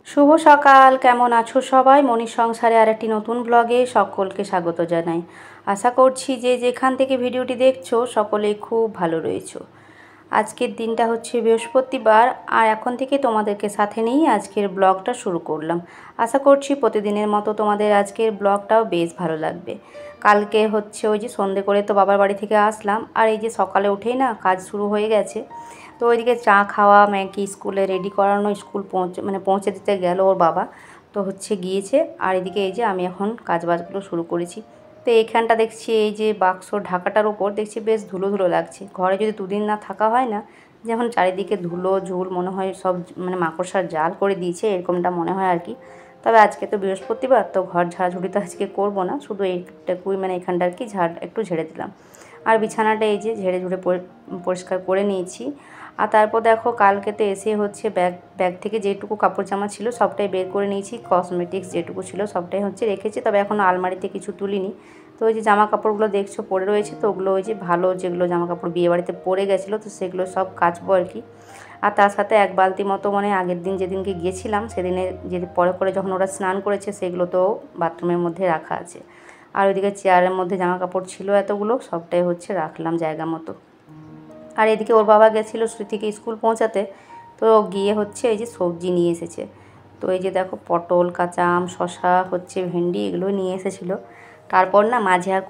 শুভ সকাল, কেমন আছো সবাই? মনির সংসারে আরেকটি নতুন ব্লগে সকলকে স্বাগত জানাই। আশা করছি যে যেখান থেকে ভিডিওটি দেখছো সকলেই খুব ভালো রয়েছো। আজকের দিনটা হচ্ছে বৃহস্পতিবার, আর এখন থেকে তোমাদেরকে সাথে নিয়েই আজকের ব্লগটা শুরু করলাম। আশা করছি প্রতিদিনের মতো তোমাদের আজকের ব্লগটাও বেশ ভালো লাগবে। কালকে হচ্ছে ওই যে সন্ধে করে তো বাবার বাড়ি থেকে আসলাম, আর এই যে সকালে উঠেই না কাজ শুরু হয়ে গেছে। তো ওইদিকে চা খাওয়া, ম্যাগি স্কুলে রেডি করানো, স্কুল পৌঁছে দিতে গেল ওর বাবা, তো হচ্ছে গিয়েছে। আর এদিকে এই যে আমি এখন কাজবাজগুলো শুরু করেছি। তো এইখানটা দেখছি এই যে বাক্সর ঢাকাটার ওপর দেখছি বেশ ধুলো ধুলো লাগছে। ঘরে যদি দুদিন না থাকা হয় না, যেমন চারিদিকে ধুলো ঝুল মনে হয় সব মাকড়সার জাল করে দিয়েছে, এরকমটা মনে হয় আর কি। তবে আজকে তো বৃহস্পতিবার, তো ঘর ঝাড়াঝুড়ি তো আজকে করবো না, শুধু এইটাকুই এখানটা আর কি একটু ঝেড়ে দিলাম। আর বিছানাটা এই যে ঝেড়ে ঝুড়ে পরিষ্কার করে নিয়েছি। আর তারপর দেখো কালকে তো এসে হচ্ছে ব্যাগ থেকে যেটুকু কাপড় জামা ছিল সবটাই বের করে নিয়েছি। কসমেটিক্স যেটুকু ছিল সবটাই হচ্ছে রেখেছি, তবে এখনও আলমারিতে কিছু তুলিনি। তো ওই যে জামা কাপড়গুলো দেখছো পরে রয়েছে, তো ওগুলো ওই যে ভালো যেগুলো জামা কাপড় বিয়েবাড়িতে পরে গেছিলো, তো সেগুলো সব কাচবো আর কি। আর তার সাথে এক বালতি মতো আগের দিন যেদিনকে গিয়েছিলাম সেদিনে যে পরে করে যখন ওরা স্নান করেছে সেগুলো তো বাথরুমের মধ্যে রাখা আছে। আর ওইদিকে চেয়ারের মধ্যে জামা কাপড় ছিল এতগুলো, সবটাই হচ্ছে রাখলাম জায়গা মতো। আর এদিকে ওর বাবা গেছিলো শ্রুতিকে স্কুল পৌঁছাতে, তো গিয়ে হচ্ছে এই যে সবজি নিয়ে এসেছে। তো এই যে দেখো পটল, কাঁচা আম, শশা, হচ্ছে ভেন্ডি, এগুলো নিয়ে এসেছিলো। তারপর না মাঝে আর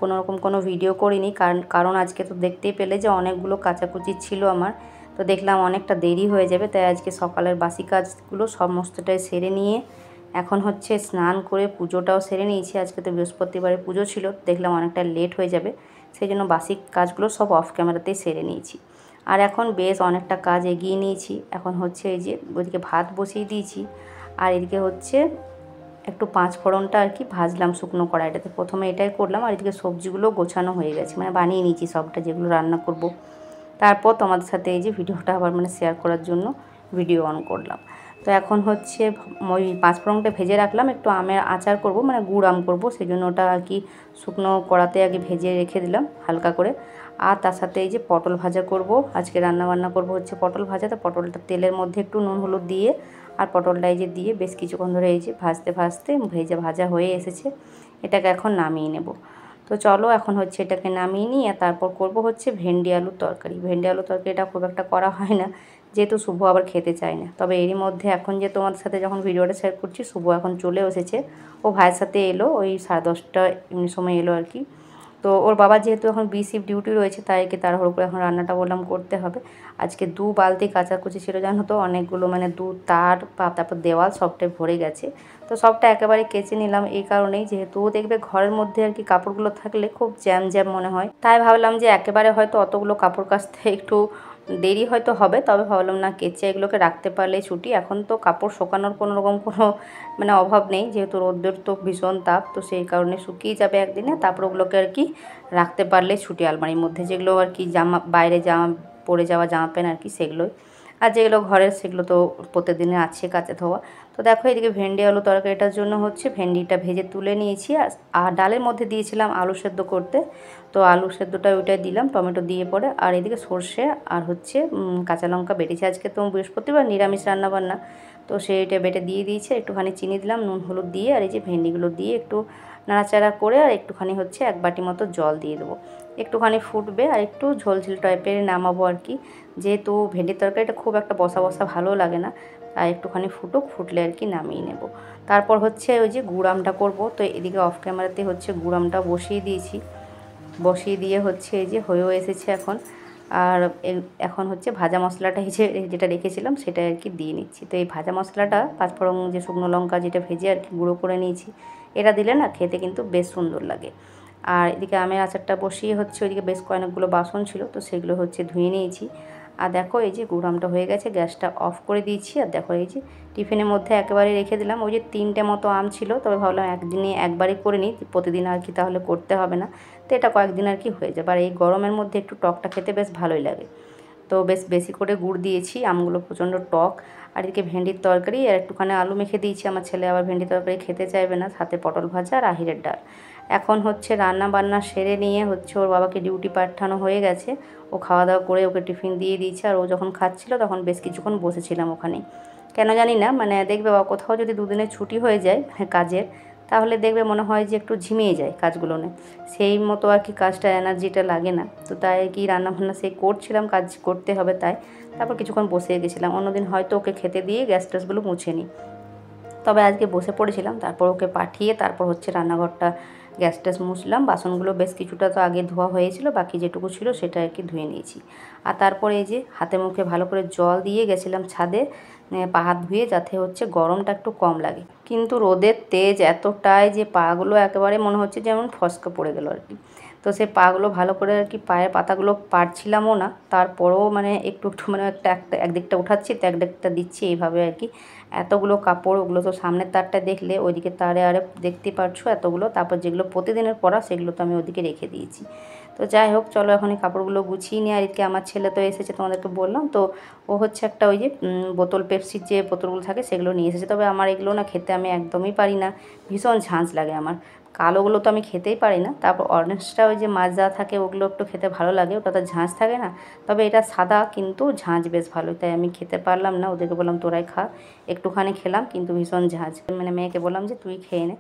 কোনো ভিডিও করিনি, কারণ আজকে তো দেখতেই পেলে যে অনেকগুলো কাচাকুচি ছিল আমার। তো দেখলাম অনেকটা দেরি হয়ে যাবে, তাই আজকে সকালের বাসি কাজগুলো সমস্তটাই সেরে নিয়ে এখন হচ্ছে স্নান করে পুজোটাও সেরে নিয়েছি। আজকে তো বৃহস্পতিবারে পুজো ছিল, দেখলাম অনেকটা লেট হয়ে যাবে, সেই জন্য বাসি কাজগুলো সব অফ ক্যামেরাতেই সেরে নিয়েছি। আর এখন বেশ অনেকটা কাজ এগিয়ে নিয়েছি। এখন হচ্ছে এই যে ওইদিকে ভাত বসিয়ে দিয়েছি, আর এদিকে হচ্ছে একটু পাঁচ ফোড়নটা আর কি ভাজলাম শুকনো কড়াইটাতে, প্রথমে এটাই করলাম। আর এদিকে সবজিগুলো গোছানো হয়ে গেছে, বানিয়ে নিয়েছি সবটা যেগুলো রান্না করব। তারপর তোমাদের সাথে এই যে ভিডিওটা আবার শেয়ার করার জন্য ভিডিও অন করলাম। তো এখন হচ্ছে ওই পাঁচফোড়নটা ভেজে রাখলাম, একটু আমের আচার করব, গুড় আম করব, সেই জন্য ওটা আর কি শুকনো কড়াতে আগে ভেজে রেখে দিলাম হালকা করে। আর তার সাথে এই যে পটল ভাজা করব, আজকে রান্নাবান্না করব হচ্ছে পটল ভাজা। তো পটলটা তেলের মধ্যে একটু নুন হলুদ দিয়ে আর পটলটা এই যে দিয়ে বেশ কিছুক্ষণ ধরে এই যে ভাজতে ভাজতে ভাজা হয়ে এসেছে। এটাকে এখন নামিয়ে নেব। তো চলো এখন হচ্ছে এটাকে নামিয়ে নিই, আর তারপর করব হচ্ছে ভেন্ডি আলুর তরকারি। ভেন্ডি আলুর তরকারিটা খুব একটা করা হয় না, যেহেতু শুভ আবার খেতে চায় না। তবে এরই মধ্যে এখন যে তোমাদের সাথে যখন ভিডিওটা শেয়ার করছি, শুভ এখন চলে এসেছে। ও ভাইয়ের সাথে এলো, ওই 10:30 এমনি সময় এলো আর কি। তো ওর বাবা যেহেতু এখন শিফট ডিউটি রয়েছে, তাই একে তাড়াহুড়ো করে এখন রান্নাটা বললাম করতে হবে। আজকে 2 বালতি কাচাকুচি ছিল জানো তো, অনেকগুলো দুধ তার তারপর দেওয়াল সবটাই ভরে গেছে। তো সবটা একেবারে কেচে নিলাম এই কারণেই, যেহেতু দেখবে ঘরের মধ্যে আর কি কাপড়গুলো থাকলে খুব জ্যাম জ্যাম মনে হয়, তাই ভাবলাম যে একেবারে হয়তো অতগুলো কাপড় কাচতে একটু দেরি হয়তো হবে, তবে ভাবলাম না কেচে এগুলোকে রাখতে পারলেই ছুটি। এখন তো কাপড় শুকানোর কোনো অভাব নেই, যেহেতু রোদ্রের তো ভীষণ তাপ, তো সেই কারণে শুকিয়ে যাবে একদিনে। তারপর ওগুলোকে আর কি রাখতে পারলে ছুটি আলমারির মধ্যে, যেগুলো আর কি বাইরে পরে যাওয়া জামা প্যান্ট আর কি সেগুলোই। আর যেগুলো ঘরের সেগুলো তো প্রতিদিনে আছে কাচা ধোয়া। তো দেখো এদিকে ভেন্ডি আলু তরকারিটার জন্য হচ্ছে ভেন্ডিটা ভেজে তুলে নিয়েছি, আর ডালের মধ্যে দিয়েছিলাম আলু সেদ্ধ করতে। তো আলু সেদ্ধটা ওইটাই দিলাম টমেটো দিয়ে পরে। আর এদিকে সর্ষে আর হচ্ছে কাঁচা লঙ্কা বেটেছি, আজকে তো বৃহস্পতিবার নিরামিষ রান্নাবান্না, তো সেইটা বেটে দিয়ে দিয়েছে। একটুখানি চিনি দিলাম, নুন হলুদ দিয়ে, আর এই যে ভেন্ডিগুলো দিয়ে একটু নাড়াচাড়া করে আর একটুখানি হচ্ছে 1 বাটি মতো জল দিয়ে দেবো। একটুখানি ফুটবে আর একটু ঝোলঝোল টাইপের নামাবো আর কি, যেহেতু ভেন্ডির তরকারিটা খুব একটা বসা বসা ভালো লাগে না, আর একটুখানি ফুটলে আর কি নামিয়ে নেব। তারপর হচ্ছে ওই যে গুড়ামটা করব, তো এদিকে অফ ক্যামেরাতে হচ্ছে গুড়ামটা বসিয়ে দিয়েছি। বসিয়ে দিয়ে হচ্ছে এই যে হয়েও এসেছে এখন। আর এখন হচ্ছে ভাজা মশলাটা যেটা রেখেছিলাম সেটা আর কি দিয়ে নিচ্ছি। তো এই ভাজা মশলাটা পাঁচফোড়ন যে শুকনো লঙ্কা যেটা ভেজে আর কি গুঁড়ো করে নিয়েছি, এটা দিলে না খেতে কিন্তু বেশ সুন্দর লাগে। আর এদিকে আমের আচারটা বসিয়ে হচ্ছে ওইদিকে বেশ কয়েকগুলো বাসন ছিল, তো সেগুলো হচ্ছে ধুয়ে নিয়েছি। আর দেখো এই যে গুড়ামটা হয়ে গেছে, গ্যাসটা অফ করে দিয়েছি। আর দেখো এই যে টিফিনের মধ্যে একেবারে রেখে দিলাম। ওই যে 3টে মতো আম ছিল, তবে ভাবলাম একদিনে একবারই করে নিই, প্রতিদিন আর কি তাহলে করতে হবে না। তো এটা কয়েকদিন আর কি হয়ে যাবে। আর এই গরমের মধ্যে একটু টকটা খেতে বেশ ভালোই লাগে, তো বেশ বেশি করে গুড় দিয়েছি, আমগুলো প্রচণ্ড টক। আর এদিকে ভেন্ডির তরকারি আর একটুখানি আলু মেখে দিয়েছি, আমার ছেলে আবার ভেন্ডি তরকারি খেতে চাইবে না, সাথে পটল ভাজা আর আহিরের ডাল। এখন হচ্ছে রান্না বান্না সেরে নিয়ে হচ্ছে ওর বাবাকে ডিউটি পাঠানো হয়ে গেছে। ও খাওয়া দাওয়া করে ওকে টিফিন দিয়ে দিয়েছে। আর ও যখন খাচ্ছিল তখন বেশ কিছুক্ষণ বসেছিলাম ওখানে। কেন জানি না, মানে দেখবে কোথাও যদি দুদিনের ছুটি হয়ে যায় কাজের, তাহলে দেখবে মনে হয় যে একটু ঝিমিয়ে যায় কাজগুলো নিয়ে, সেই মতো আর কি কাজটা এনার্জিটা লাগে না। তো তাই কি রান্নাবান্না সেই করছিলাম, কাজ করতে হবে তাই। তারপর কিছুক্ষণ বসে গেছিলাম। অন্যদিন হয়তো ওকে খেতে দিয়ে গ্যাস ট্যাসগুলো মুছে নিই, তবে আজকে বসে পড়েছিলাম। তারপর ওকে পাঠিয়ে তারপর হচ্ছে রান্নাঘরটা গ্যাস ট্যাস মুছলাম। বাসনগুলো বেশ কিছুটা তো আগে ধোয়া হয়েছিল, বাকি যেটুকু ছিল সেটা আর কি ধুয়ে নিয়েছি। আর তারপরে এই যে হাতে মুখে ভালো করে জল দিয়ে গেছিলাম ছাদে পা হাত ধুয়ে, যাতে হচ্ছে গরমটা একটু কম লাগে। কিন্তু রোদের তেজ এতটাই যে পাগুলো একেবারে মনে হচ্ছে যেমন ফসকা পড়ে গেল আর কি। তো সেই পাগুলো ভালো করে আর কি পায়ের পাতাগুলো পারছিলামও না, তারপরেও মানে একটু একটু মানে একদিকটা উঠাচ্ছি তো একদিকটা দিচ্ছি, এইভাবে আর কি। এতগুলো কাপড়, ওগুলো তো সামনের তারটা দেখলে, ওইদিকে তারে আরে দেখতে পারছো এতগুলো। তারপর যেগুলো প্রতিদিনের পরা সেগুলো তো আমি ওদিকে রেখে দিয়েছি। তো যাই হোক, চলো এখন এই কাপড়গুলো গুছিয়ে নিই। আর এদিকে আমার ছেলে তো এসেছে, তোমাদেরকে বললাম তো। ও হচ্ছে একটা ওই যে বোতল, পেপসির যে বোতলগুলো থাকে সেগুলো নিয়ে এসেছে। তবে আমার এগুলো না খেতে আমি একদমই পারি না, ভীষণ ঝাঁঝ লাগে আমার। কালোগুলো তো আমি খেতেই পারি না। তারপর অরেঞ্জটা ওই যে মাজা থাকে, ওগুলো একটু খেতে ভালো লাগে, ওটা তো ঝাঁঝ থাকে না। তবে এটা সাদা কিন্তু ঝাঁঝ বেশ ভালো, তাই আমি খেতে পারলাম না। ওদেরকে বললাম তোরাই খা। একটুখানি খেলাম কিন্তু ভীষণ ঝাঁঝ, মানে মেয়েকে বললাম যে তুই খেয়ে নে।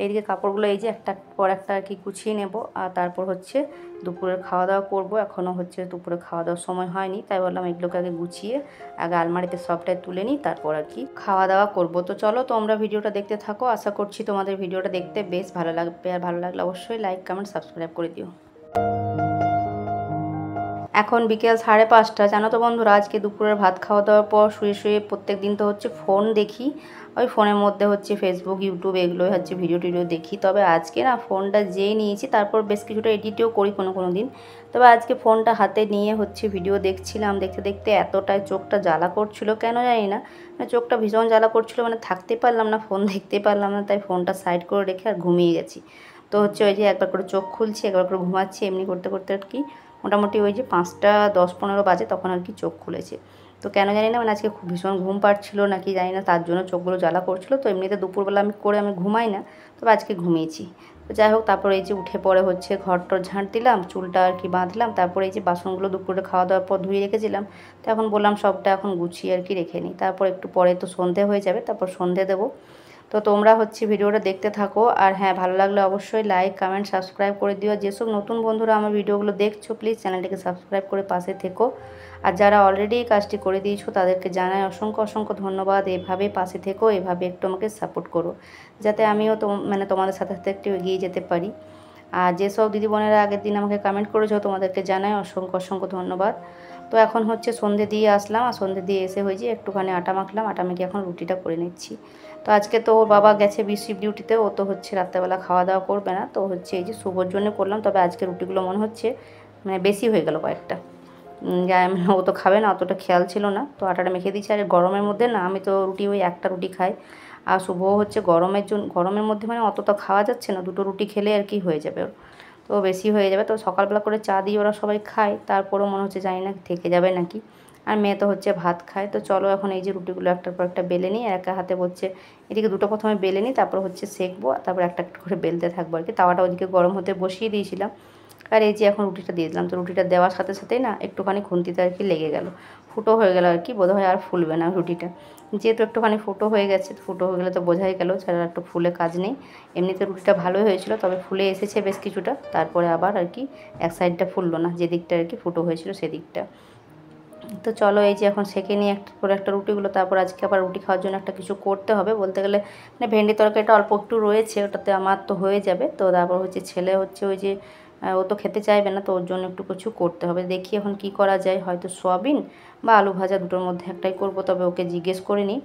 এইদিকে কাপড়গুলো এই যে একটা পর একটা আর কি গুছিয়ে নেব। আর তারপর হচ্ছে দুপুরের খাওয়া দাওয়া করব। এখনও হচ্ছে দুপুরে খাওয়া দাওয়ার সময় হয়নি, তাই বললাম এগুলোকে আগে গুছিয়ে আগে আলমারিতে সবটাই তুলে নিই, তারপর আর কি খাওয়া দাওয়া করব। তো চলো তোমরা ভিডিওটা দেখতে থাকো। আশা করছি তোমাদের ভিডিওটা দেখতে বেশ ভালো লাগবে। আর ভালো লাগলে অবশ্যই লাইক কমেন্ট সাবস্ক্রাইব করে দিও। এখন বিকেল 5:30। জানো তো বন্ধুরা, আজকে দুপুরের ভাত খাওয়া দাওয়ার পর শুয়ে শুয়ে প্রত্যেক দিন তো হচ্ছে ফোন দেখি। ওই ফোনের মধ্যে হচ্ছে ফেসবুক, ইউটিউব এগুলোই হচ্ছে ভিডিও টিডিও দেখি। তবে আজকে না ফোনটা যেই নিয়েছি, তারপর বেশ কিছুটা এডিটও করি কোনো দিন। তবে আজকে ফোনটা হাতে নিয়ে হচ্ছে ভিডিও দেখছিলাম। দেখতে দেখতে এতটাই চোখটা জ্বালা করছিল কেন জানি না, মানে চোখটা ভীষণ জ্বালা করছিল, মানে থাকতে পারলাম না, ফোন দেখতে পারলাম না। তাই ফোনটা সাইড করে রেখে আর ঘুমিয়ে গেছি। তো হচ্ছে ওই যে একবার করে চোখ খুলছি, একবার করে ঘুমাচ্ছি, এমনি করতে করতে আর কি মোটামুটি ওই যে 5:10-15 বাজে তখন আর কি চোখ খুলেছে। তো কেন জানি না, মানে আজকে খুব ভীষণ ঘুম পাচ্ছিলো নাকি জানি না, তার জন্য চোখগুলো জ্বালা করছিলো। তো এমনিতে দুপুরবেলা আমি ঘুমাই না, তবে আজকে ঘুমিয়েছি। তো যাই হোক, তারপরে এই যে উঠে পড়ে হচ্ছে ঘরটর ঝাঁট দিলাম, চুলটা আর কি বাঁধলাম। তারপরে এই যে বাসনগুলো দুপুরে খাওয়া দাওয়ার পর ধুয়ে রেখেছিলাম, তো এখন বললাম সবটা এখন গুছিয়ে আর কি রেখে নিই। তারপর একটু পরে তো সন্ধে হয়ে যাবে, তারপর সন্ধে দেবো। তো তোমরা হচ্ছে ভিডিওটা দেখতে থাকো। আর হ্যাঁ, ভালো লাগলে অবশ্যই লাইক কমেন্ট সাবস্ক্রাইব করে দিও। যেসব নতুন বন্ধুরা আমার ভিডিওগুলো দেখছো, প্লিজ চ্যানেলটিকে সাবস্ক্রাইব করে পাশে থেকো। আর যারা অলরেডি এই কাজটি করে দিয়েছো তাদেরকে জানাই অসংখ্য অসংখ্য ধন্যবাদ। এভাবে পাশে থেকো, এভাবে একটু আমাকে সাপোর্ট করো, যাতে আমিও মানে তোমাদের সাথে সাথে একটু এগিয়ে যেতে পারি। আর যেসব দিদি বোনেরা আগের দিন আমাকে কমেন্ট করেছো, তোমাদেরকে জানাই অসংখ্য অসংখ্য ধন্যবাদ। তো এখন হচ্ছে সন্ধে দিয়ে আসলাম, আর সন্ধে দিয়ে এসে হয়েছে একটুখানি আটা মাখলাম, আটা মেখে এখন রুটিটা করে নিচ্ছি। তো আজকে তো ওর বাবা গেছে শিফট ডিউটিতে, ও তো হচ্ছে রাত্রেবেলা খাওয়া দাওয়া করবে না। তো হচ্ছে এই যে শুভর জন্য করলাম। তবে আজকে রুটিগুলো মনে হচ্ছে মানে বেশি হয়ে গেল কয়েকটা, যা মানে ও তো খাবে না, অতটা খেয়াল ছিল না। তো আটাটা মেখে দিচ্ছি। আর গরমের মধ্যে না, আমি তো রুটি ওই একটা রুটি খাই। আর শুভ হচ্ছে গরমের মধ্যে মানে অতটা খাওয়া যাচ্ছে না, দুটো রুটি খেলে আর কি হয়ে যাবে ওর। তো বেশি হয়ে যাবে। তো সকালবেলা করে চা দিয়ে ওরা সবাই খায়, তারপরেও মনে হচ্ছে জানি না থেকে যাবে নাকি। আর মেয়ে তো হচ্ছে ভাত খায়। তো চলো এখন এই যে রুটিগুলো একটার পর একটা বেলে নিই। একা হাতে হচ্ছে এদিকে দুটো প্রথমে বেলে নিই, তারপর হচ্ছে সেঁকবো, তারপর একটা একটা করে বেলতে থাকবো আর কি। তাওয়াটা ওদিকে গরম হতে বসিয়ে দিয়েছিলাম। আর এই যে এখন রুটিটা দিয়ে দিলাম। তো রুটিটা দেওয়ার সাথে সাথেই না একটুখানি খুন্তিতে আর কি লেগে গেল, ফুটো হয়ে গেল আর কি। বোধহয় আর ফুলবে না রুটিটা, যেহেতু একটুখানি ফুটো হয়ে গেছে। ফুটো হয়ে গেলে তো বোঝাই গেল, ছাড়া একটু ফুলে কাজ নেই। এমনিতে রুটিটা ভালোই হয়েছিল, তবে ফুলে এসেছে বেশ কিছুটা। তারপরে আবার আর কি এক সাইডটা ফুললো না, যে দিকটা আর কি ফুটো হয়েছিল সেদিকটা। তো চলো এই যে এখন সেঁকে নিয়ে একটা করে একটা রুটিগুলো। তারপর আজকে আবার রুটি খাওয়ার জন্য একটা কিছু করতে হবে, বলতে গেলে মানে ভেন্ডি তরকারিটা অল্প একটু রয়েছে, ওটাতে আমার তো হয়ে যাবে। তো তারপর হচ্ছে ছেলে হচ্ছে ওই যে ও তো খেতে চাইবে না, তো ওর জন্য একটু কিছু করতে হবে। দেখি এখন কি করা যায়, হয়তো সোয়াবিন বা আলু ভাজা দুটোর মধ্যে একটাই করব। তবে ওকে জিজ্ঞেস করে নিই,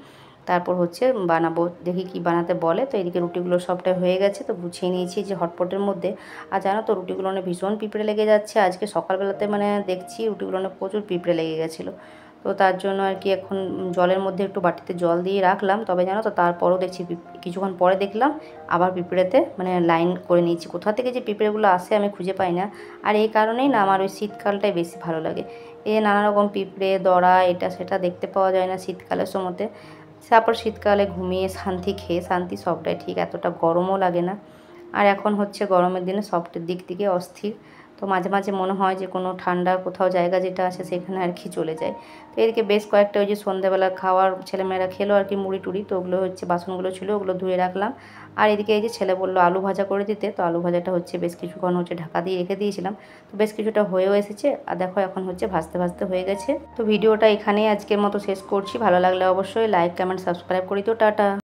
তারপর হচ্ছে বানাবো, দেখি কি বানাতে বলে। তো এদিকে রুটিগুলো সবটাই হয়ে গেছে, তো গুছিয়ে নিয়েছি যে হটপটের মধ্যে। আর জানো তো রুটিগুলো ভীষণ পিঁপড়ে লেগে যাচ্ছে। আজকে সকালবেলাতে মানে দেখছি রুটিগুলো প্রচুর পিঁপড়ে লেগে গেছিলো। তো তার জন্য আর কি এখন জলের মধ্যে একটু বাটিতে জল দিয়ে রাখলাম। তবে জানো তো তারপরও দেখছি কিছুক্ষণ পরে দেখলাম আবার পিঁপড়েতে মানে লাইন করে নিয়েছি। কোথা থেকে যে পিঁপড়েগুলো আসে আমি খুঁজে পাই না। আর এই কারণেই না আমার ওই শীতকালটাই বেশি ভালো লাগে। এই নানা রকম পিঁপড়ে, দড়া, এটা সেটা দেখতে পাওয়া যায় না শীতকালের সময়তে। তারপর শীতকালে ঘুমিয়ে শান্তি, খেয়ে শান্তি, সবটাই ঠিক, এতটা গরমও লাগে না। আর এখন হচ্ছে গরমের দিনে সফটের দিক থেকে অস্থির। তো মাঝে মাঝে মনে হয় যে কোনো ঠান্ডা কোথাও জায়গা যেটা আছে সেখানে আর কি চলে যায়। তো এদিকে বেশ কয়েকটা ওই যে সন্ধ্যাবেলা খাওয়ার ছেলেমেয়েরা খেলো আর কি মুড়ি টুড়ি, তো ওগুলো হচ্ছে বাসনগুলো ছিল ওগুলো ধুয়ে রাখলাম। আর এদিকে এই যে ছেলে বললো আলু ভাজা করে দিতে, তো আলু ভাজাটা হচ্ছে বেশ কিছুক্ষণ হচ্ছে ঢাকা দিয়ে রেখে দিয়েছিলাম, তো বেশ কিছুটা হয়েও এসেছে। আর দেখো এখন হচ্ছে ভাজতে ভাজতে হয়ে গেছে। তো ভিডিওটা এখানেই আজকের মতো শেষ করছি। ভালো লাগলে অবশ্যই লাইক কমেন্ট সাবস্ক্রাইব করে দিও। টাটা।